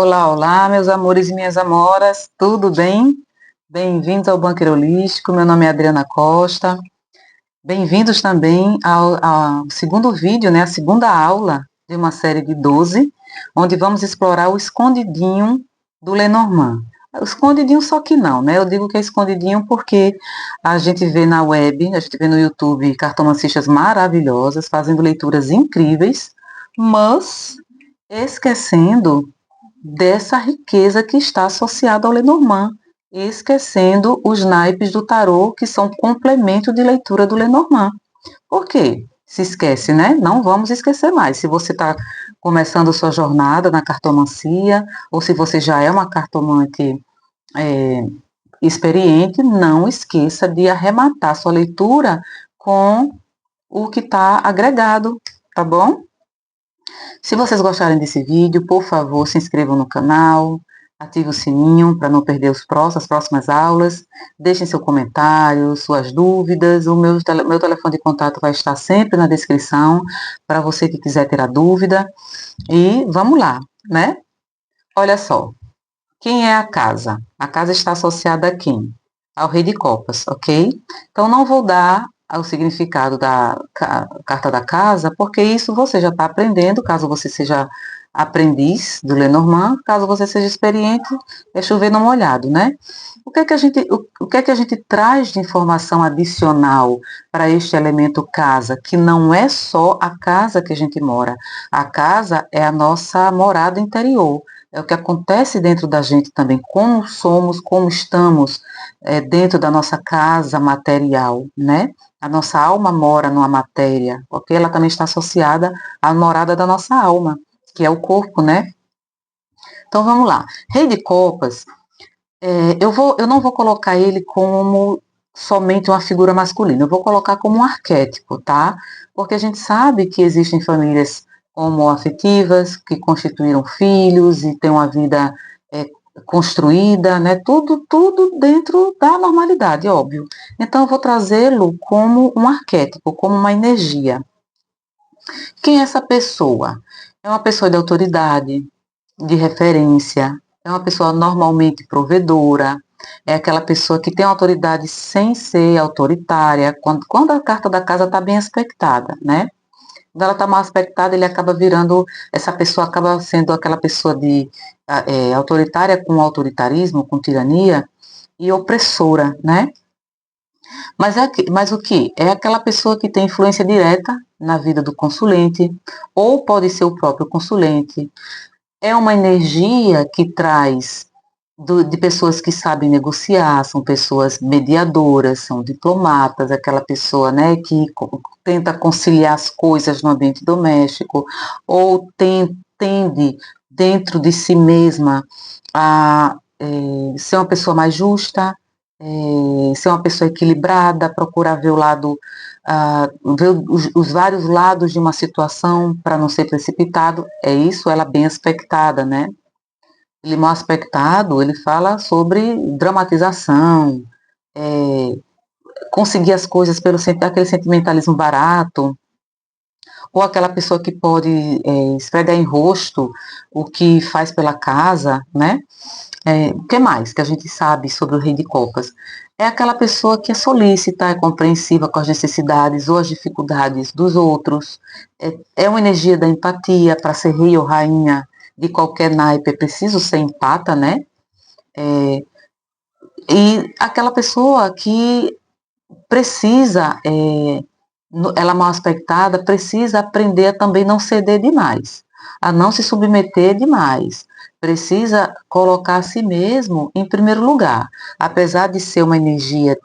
Olá, olá, meus amores e minhas amoras, tudo bem? Bem-vindos ao Bunker Holístico, meu nome é Adriana Costa. Bem-vindos também ao segundo vídeo, né, a segunda aula de uma série de 12, onde vamos explorar o escondidinho do Lenormand. O escondidinho só que não, né? Eu digo que é escondidinho porque a gente vê na web, a gente vê no YouTube cartomancistas maravilhosas, fazendo leituras incríveis, mas esquecendo dessa riqueza que está associada ao Lenormand, esquecendo os naipes do tarô, que são complemento de leitura do Lenormand. Por quê? Se esquece, né? Não vamos esquecer mais. Se você está começando sua jornada na cartomancia, ou se você já é uma cartomante experiente, não esqueça de arrematar sua leitura com o que está agregado, tá bom? Se vocês gostarem desse vídeo, por favor, se inscrevam no canal, ative o sininho para não perder as próximas aulas, deixem seu comentário, suas dúvidas, meu telefone de contato vai estar sempre na descrição, para você que quiser ter a dúvida, e vamos lá, né? Olha só, quem é a casa? A casa está associada a quem? Ao Rei de Copas, ok? Então, não vou dar o significado da carta da casa, porque isso você já está aprendendo, caso você seja aprendiz do Lenormand, caso você seja experiente, é chover no molhado, né? O que é que a gente traz de informação adicional para este elemento casa, que não é só a casa que a gente mora, a casa é a nossa morada interior, é o que acontece dentro da gente também, como somos, como estamos dentro da nossa casa material, né? A nossa alma mora numa matéria, porque ela também está associada à morada da nossa alma, que é o corpo, né? Então vamos lá. Rei de Copas, eu não vou colocar ele como somente uma figura masculina, eu vou colocar como um arquétipo, tá? Porque a gente sabe que existem famílias homoafetivas, que constituíram filhos e têm uma vida construída, né? Tudo dentro da normalidade, óbvio. Então, eu vou trazê-lo como um arquétipo, como uma energia. Quem é essa pessoa? É uma pessoa de autoridade, de referência, é uma pessoa normalmente provedora, é aquela pessoa que tem autoridade sem ser autoritária, quando a carta da casa está bem aspectada, né? Quando ela está mal aspectada, ele acaba virando, essa pessoa acaba sendo aquela pessoa de autoritária com autoritarismo, com tirania e opressora, né? Mas o que? É aquela pessoa que tem influência direta na vida do consulente, ou pode ser o próprio consulente. É uma energia que traz de pessoas que sabem negociar, são pessoas mediadoras, são diplomatas, aquela pessoa, né, que tenta conciliar as coisas no ambiente doméstico, ou tende dentro de si mesma a ser uma pessoa mais justa, ser uma pessoa equilibrada, procurar ver o lado, ver os vários lados de uma situação para não ser precipitado. É isso, ela bem aspectada, né? Ele mal aspectado, ele fala sobre dramatização, conseguir as coisas pelo aquele sentimentalismo barato, ou aquela pessoa que pode esfregar em rosto o que faz pela casa, né? O que mais que a gente sabe sobre o Rei de Copas? É aquela pessoa que é solícita, é compreensiva com as necessidades ou as dificuldades dos outros, é uma energia da empatia. Para ser rei ou rainha de qualquer naipe é preciso ser empata, né? E aquela pessoa que precisa, ela mal aspectada, precisa aprender a também não ceder demais, a não se submeter demais, precisa colocar a si mesmo em primeiro lugar, apesar de ser uma energia,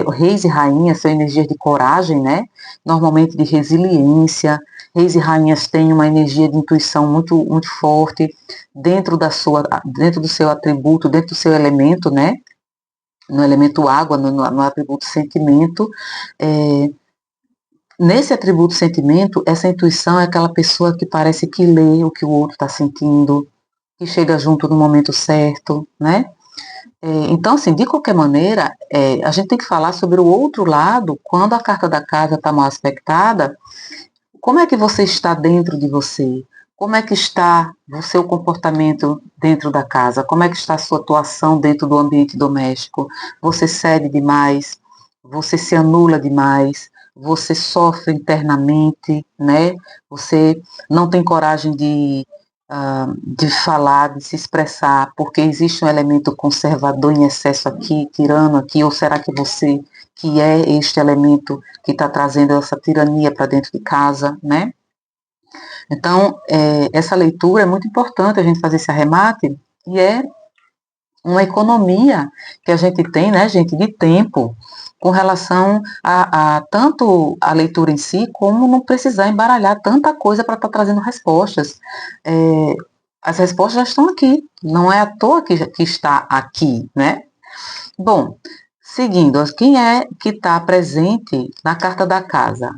reis e rainhas são energias de coragem, né? Normalmente de resiliência, reis e rainhas têm uma energia de intuição muito, muito forte dentro do seu atributo, dentro do seu elemento, né? No elemento água, no atributo sentimento. Nesse atributo sentimento, essa intuição é aquela pessoa que parece que lê o que o outro está sentindo, que chega junto no momento certo, né? Então, assim, de qualquer maneira, a gente tem que falar sobre o outro lado, quando a carta da casa está mal aspectada, como é que você está dentro de você? Como é que está o seu comportamento dentro da casa? Como é que está a sua atuação dentro do ambiente doméstico? Você cede demais? Você se anula demais? Você sofre internamente, né? Você não tem coragem de falar, de se expressar, porque existe um elemento conservador em excesso aqui, tirano aqui, ou será que você que é este elemento que está trazendo essa tirania para dentro de casa, né? Então, essa leitura é muito importante a gente fazer esse arremate, e é uma economia que a gente tem, né, gente, de tempo, com relação a tanto a leitura em si, como não precisar embaralhar tanta coisa para estar trazendo respostas. As respostas já estão aqui, não é à toa que está aqui, né? Bom, seguindo, quem é que está presente na carta da casa?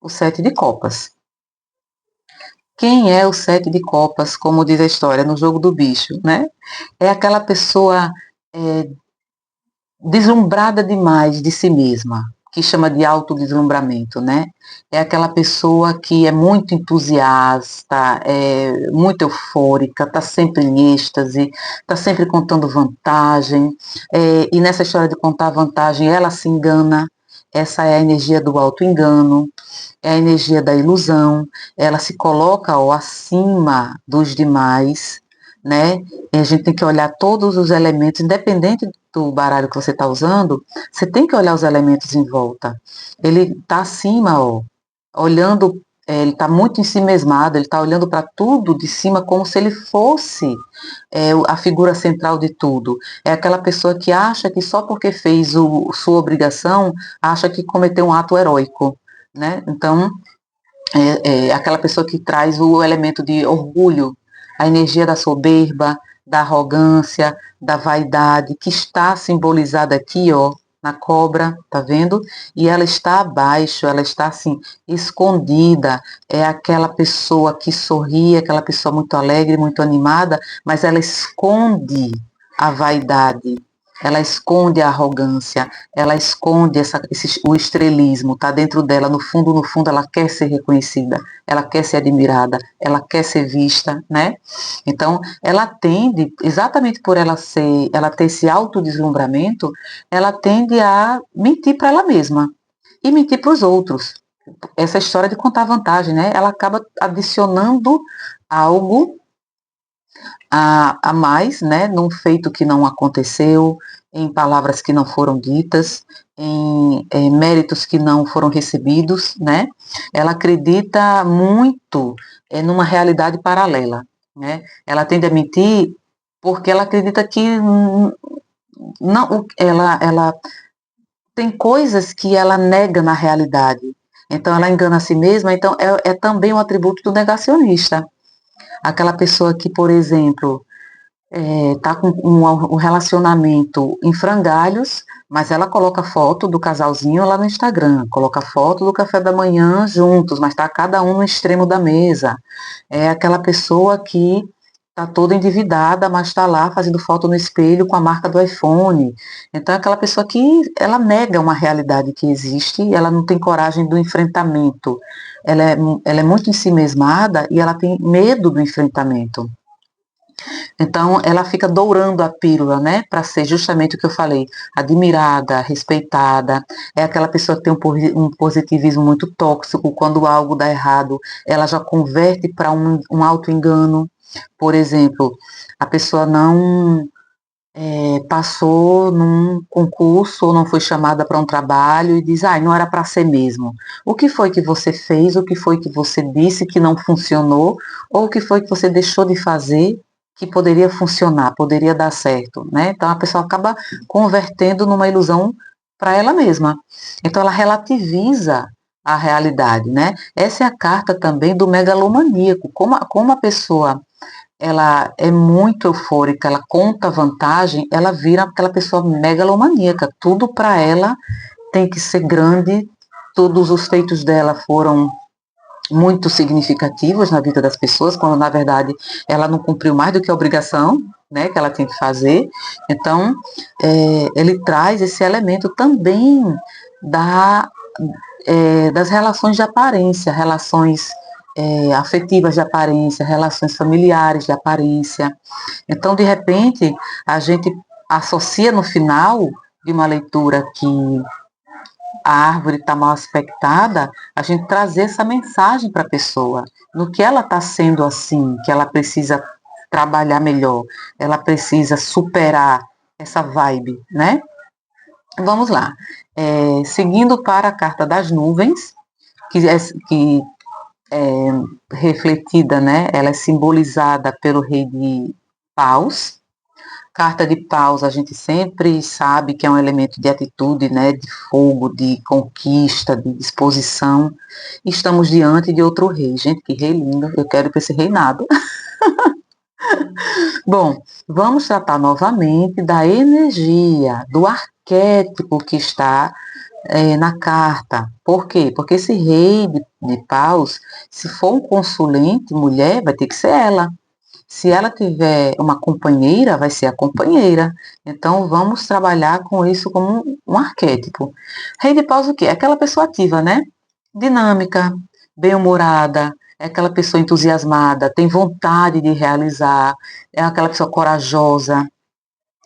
O 7 de copas. Quem é o 7 de copas, como diz a história, no jogo do bicho, né? É aquela pessoa é, deslumbrada demais de si mesma, que chama de autodeslumbramento, né? É aquela pessoa que é muito entusiasta, é muito eufórica, está sempre em êxtase, está sempre contando vantagem, e nessa história de contar vantagem, ela se engana. Essa é a energia do auto-engano, é a energia da ilusão, ela se coloca acima dos demais, né? E a gente tem que olhar todos os elementos, independente do baralho que você está usando, você tem que olhar os elementos em volta. Ele está acima, olhando, ele está muito ensimesmado, ele está olhando para tudo de cima como se ele fosse a figura central de tudo. É aquela pessoa que acha que só porque fez sua obrigação, acha que cometeu um ato heróico, né? Então, é aquela pessoa que traz o elemento de orgulho, a energia da soberba, da arrogância, da vaidade, que está simbolizada aqui, na cobra, tá vendo? E ela está abaixo, ela está assim, escondida. É aquela pessoa que sorri, aquela pessoa muito alegre, muito animada, mas ela esconde a vaidade, ela esconde a arrogância, ela esconde o estrelismo, está dentro dela, no fundo, ela quer ser reconhecida, ela quer ser admirada, ela quer ser vista, né? Então, ela tende, exatamente por ela ter esse autodeslumbramento, ela tende a mentir para ela mesma e mentir para os outros. Essa história de contar vantagem, né? Ela acaba adicionando algo a mais, né, num feito que não aconteceu, em palavras que não foram ditas, em méritos que não foram recebidos, né? Ela acredita muito numa realidade paralela, né? Ela tende a mentir porque ela acredita que não, ela tem coisas que ela nega na realidade. Então ela engana a si mesma, então é também um atributo do negacionista. Aquela pessoa que, por exemplo, tá com um relacionamento em frangalhos, mas ela coloca foto do casalzinho lá no Instagram, coloca foto do café da manhã juntos, mas tá cada um no extremo da mesa. É aquela pessoa que tá toda endividada, mas está lá fazendo foto no espelho com a marca do iPhone. Então é aquela pessoa que ela nega uma realidade que existe, ela não tem coragem do enfrentamento. Ela é muito ensimesmada e ela tem medo do enfrentamento. Então, ela fica dourando a pílula, né, para ser justamente o que eu falei, admirada, respeitada. É aquela pessoa que tem um positivismo muito tóxico, quando algo dá errado, ela já converte para um auto-engano. Por exemplo, a pessoa não passou num concurso ou não foi chamada para um trabalho e diz, não era para ser mesmo. O que foi que você fez, o que foi que você disse que não funcionou, ou o que foi que você deixou de fazer que poderia funcionar, poderia dar certo, né? Então a pessoa acaba convertendo numa ilusão para ela mesma. Então ela relativiza a realidade, né? Essa é a carta também do megalomaníaco, como a pessoa ela é muito eufórica, ela conta vantagem, ela vira aquela pessoa megalomaníaca. Tudo para ela tem que ser grande, todos os feitos dela foram muito significativos na vida das pessoas, quando na verdade ela não cumpriu mais do que a obrigação, né, que ela tinha que fazer. Então, ele traz esse elemento também das relações de aparência, relações afetivas de aparência, relações familiares de aparência. Então, de repente, a gente associa no final de uma leitura que a árvore está mal aspectada, a gente trazer essa mensagem para a pessoa, no que ela está sendo assim, que ela precisa trabalhar melhor, ela precisa superar essa vibe, né? Vamos lá. Seguindo para a carta das nuvens, que é refletida, né? Ela é simbolizada pelo rei de paus. Carta de paus, a gente sempre sabe que é um elemento de atitude, né, de fogo, de conquista, de disposição. Estamos diante de outro rei. Gente, que rei lindo, eu quero ir para esse reinado. Bom, vamos tratar novamente da energia, do arquétipo que está na carta. Por quê? Porque esse rei de paus, se for um consulente mulher, vai ter que ser ela. Se ela tiver uma companheira, vai ser a companheira. Então, vamos trabalhar com isso como um arquétipo. Rei de paus o quê? É aquela pessoa ativa, né? Dinâmica, bem-humorada, é aquela pessoa entusiasmada, tem vontade de realizar, é aquela pessoa corajosa,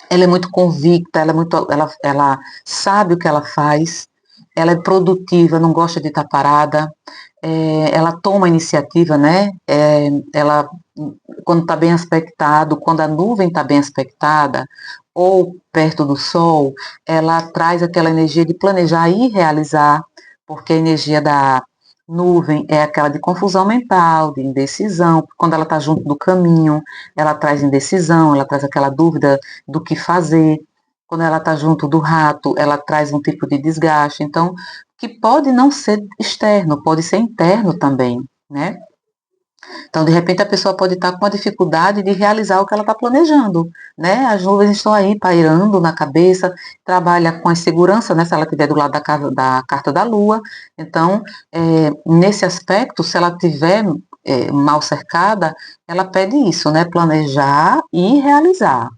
ela é muito convicta, ela sabe o que ela faz, ela é produtiva, não gosta de estar parada, ela toma iniciativa, né? Ela, quando está bem aspectado, quando a nuvem está bem aspectada, ou perto do sol, ela traz aquela energia de planejar e realizar, porque a energia da nuvem é aquela de confusão mental, de indecisão. Quando ela está junto do caminho, ela traz indecisão, ela traz aquela dúvida do que fazer. Quando ela está junto do rato, ela traz um tipo de desgaste. Então, que pode não ser externo, pode ser interno também, né? Então, de repente, a pessoa pode estar com uma dificuldade de realizar o que ela está planejando, né? As nuvens estão aí pairando na cabeça, trabalha com a insegurança, né? Se ela estiver do lado da carta da Lua. Então, nesse aspecto, se ela tiver mal cercada, ela pede isso, né? Planejar e realizar.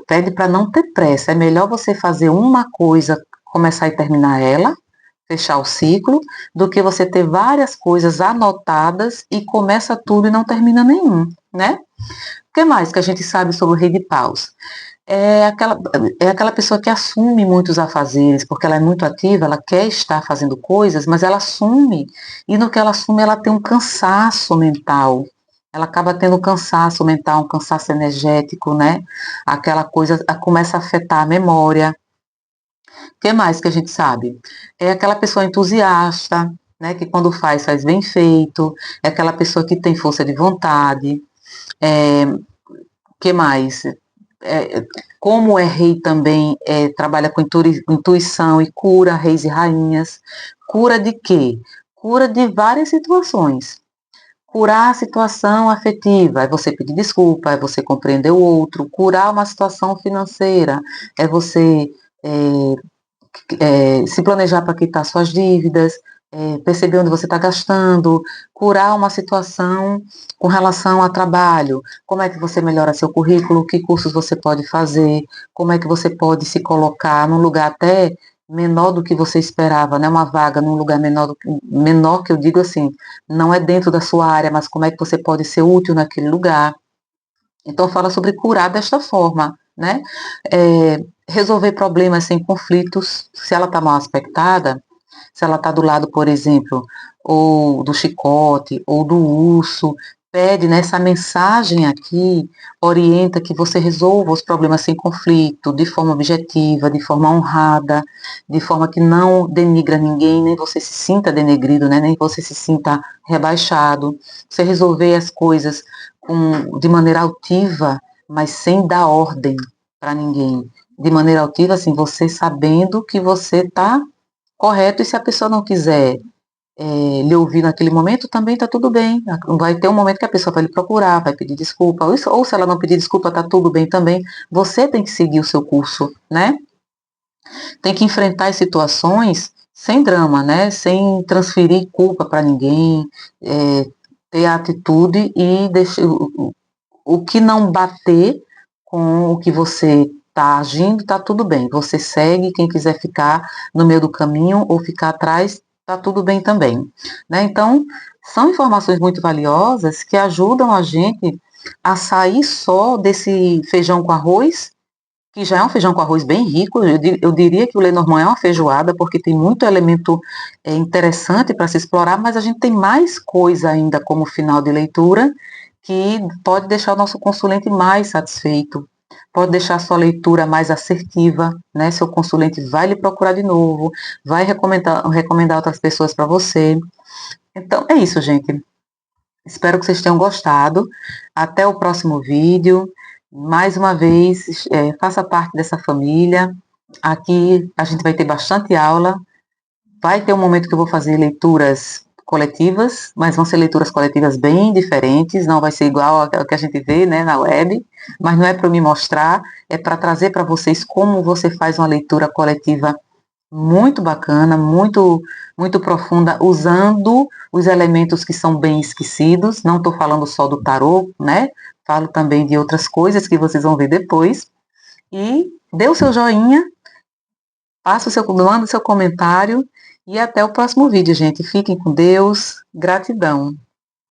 Pede para não ter pressa. É melhor você fazer uma coisa, começar e terminar ela, fechar o ciclo, do que você ter várias coisas anotadas e começa tudo e não termina nenhum, né? O que mais que a gente sabe sobre o rei de paus? É aquela pessoa que assume muitos afazeres, porque ela é muito ativa, ela quer estar fazendo coisas, mas ela assume, e no que ela assume, ela tem um cansaço mental. Ela acaba tendo um cansaço mental, um cansaço energético, né? Aquela coisa começa a afetar a memória. O que mais que a gente sabe? É aquela pessoa entusiasta, né, que quando faz bem feito, é aquela pessoa que tem força de vontade. Que mais? É, como é rei também, trabalha com intuição e cura reis e rainhas. Cura de quê? Cura de várias situações. Curar a situação afetiva é você pedir desculpa, é você compreender o outro. Curar uma situação financeira é você é, se planejar para quitar suas dívidas, perceber onde você está gastando, curar uma situação com relação a trabalho, como é que você melhora seu currículo, que cursos você pode fazer, como é que você pode se colocar num lugar até menor do que você esperava, né? Uma vaga num lugar menor que eu digo assim, não é dentro da sua área, mas como é que você pode ser útil naquele lugar. Então, fala sobre curar desta forma, né? Resolver problemas sem conflitos, se ela está mal aspectada, se ela está do lado, por exemplo, ou do chicote, ou do urso, pede nessa mensagem aqui, orienta que você resolva os problemas sem conflito, de forma objetiva, de forma honrada, de forma que não denigra ninguém, nem você se sinta denegrido, né? Nem você se sinta rebaixado. Você resolver as coisas de maneira altiva, mas sem dar ordem para ninguém. De maneira altiva, assim, você sabendo que você está correto, e se a pessoa não quiser lhe ouvir naquele momento, também está tudo bem. Vai ter um momento que a pessoa vai lhe procurar, vai pedir desculpa, ou se ela não pedir desculpa, está tudo bem também. Você tem que seguir o seu curso, né? Tem que enfrentar as situações sem drama, né? Sem transferir culpa para ninguém, ter a atitude e deixar o que não bater com o que você está agindo, está tudo bem. Você segue, quem quiser ficar no meio do caminho ou ficar atrás, tá tudo bem também, né? Então, são informações muito valiosas que ajudam a gente a sair só desse feijão com arroz, que já é um feijão com arroz bem rico. Eu diria que o Lenormand é uma feijoada, porque tem muito elemento interessante para se explorar, mas a gente tem mais coisa ainda como final de leitura, que pode deixar o nosso consulente mais satisfeito, pode deixar a sua leitura mais assertiva, né? Seu consulente vai lhe procurar de novo, vai recomendar outras pessoas para você. Então, é isso, gente. Espero que vocês tenham gostado. Até o próximo vídeo. Mais uma vez, faça parte dessa família. Aqui a gente vai ter bastante aula. Vai ter um momento que eu vou fazer leituras coletivas, mas vão ser leituras coletivas bem diferentes, não vai ser igual ao que a gente vê, né, na web, mas não é para me mostrar, é para trazer para vocês como você faz uma leitura coletiva muito bacana, muito profunda, usando os elementos que são bem esquecidos. Não estou falando só do tarô, né? Falo também de outras coisas que vocês vão ver depois. E dê o seu joinha, manda o seu comentário e até o próximo vídeo, gente. Fiquem com Deus. Gratidão.